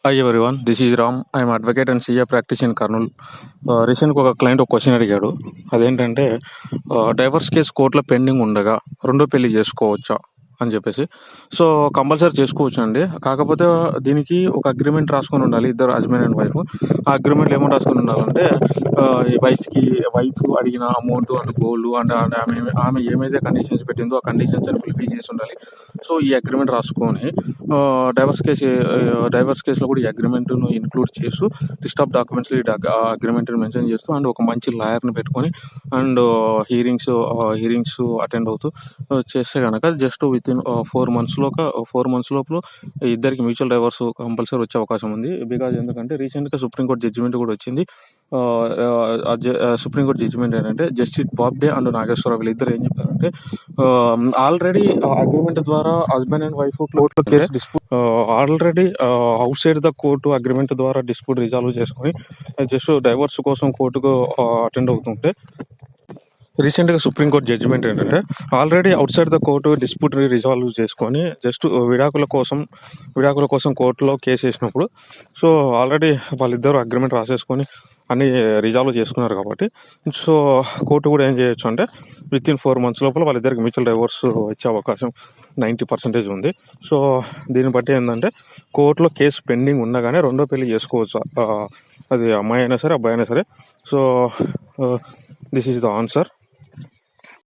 Hi everyone, this is Ram. I am advocate and CA practice in Karnool. రీసెంట్గా ఒక client ఒక question అడిగాడు. అదేంటంటే డైవర్స్ కేసు కోర్టులో పెండింగ్ ఉండగా రెండో పెళ్లి చేసుకోవచ్చా అని చెప్పేసి. సో కంపల్సరీ చేసుకోవచ్చు అండి. కాకపోతే దీనికి ఒక అగ్రిమెంట్ రాసుకొని ఉండాలి, ఇద్దరు హస్బెండ్ అండ్ వైఫ్. ఆ అగ్రిమెంట్లో ఏమో రాసుకొని ఉండాలంటే ఈ వైఫ్ అడిగిన amount and gold and and ఆమె ఆమె ఏమైతే కండిషన్స్ పెట్టిందో ఆ కండిషన్స్ అని ఫుల్ఫిల్ చేసి ఉండాలి. సో ఈ అగ్రిమెంట్ రాసుకొని డైవర్స్ కేసులో కూడా ఈ అగ్రిమెంట్ను ఇంక్లూడ్ చేస్తూ లిస్ట్ ఆఫ్ డాక్యుమెంట్స్ ఈ అగ్రిమెంట్ని మెన్షన్ చేస్తూ అండ్ ఒక మంచి లాయర్ని పెట్టుకొని అండ్ హీరింగ్స్ అటెండ్ అవుతూ చేస్తే కనుక జస్ట్ విత్ ఇన్ 4 months లోపల ఇద్దరికి మ్యూచువల్ డైవర్స్ కంపల్సరీ వచ్చే అవకాశం ఉంది. బికాజ్ ఎందుకంటే రీసెంట్గా సుప్రీంకోర్టు జడ్జిమెంట్ కూడా వచ్చింది. సుప్రీంకోర్టు జడ్జిమెంట్ ఏంటంటే జస్టిస్ బాబ్డే అండ్ నాగేశ్వరరావు వీళ్ళిద్దరు ఏం చెప్పారంటే ఆల్రెడీ అగ్రిమెంట్ ద్వారా హస్బెండ్ అండ్ వైఫ్ కోర్టులో case dispute already out side the court agreement ద్వారా డిస్ప్యూట్ రిజాల్వ్ చేసుకొని జస్ట్ డైవర్స్ కోసం కోర్టుకు అటెండ్ అవుతుంటే రీసెంట్గా సుప్రీంకోర్టు జడ్జిమెంట్ ఏంటంటే already out side the court dispute resolve చేసుకొని జస్ట్ విడాకుల కోసం కోర్టులో కేసు వేసినప్పుడు సో ఆల్రెడీ వాళ్ళిద్దరు అగ్రిమెంట్ రాసేసుకొని అన్ని రిజాల్వ్ చేసుకున్నారు కాబట్టి సో కోర్టు కూడా ఏం చేయొచ్చు అంటే విత్ ఇన్ 4 months లోపల వాళ్ళిద్దరికి మ్యూచువల్ డైవర్స్ ఇచ్చే అవకాశం 90% ఉంది. సో దీన్ని బట్టి ఏంటంటే కోర్టులో కేసు పెండింగ్ ఉండగానే రెండో పెళ్లి చేసుకోవచ్చు, అది అమ్మాయి అయినా సరే అబ్బాయి అయినా సరే. So this is the answer.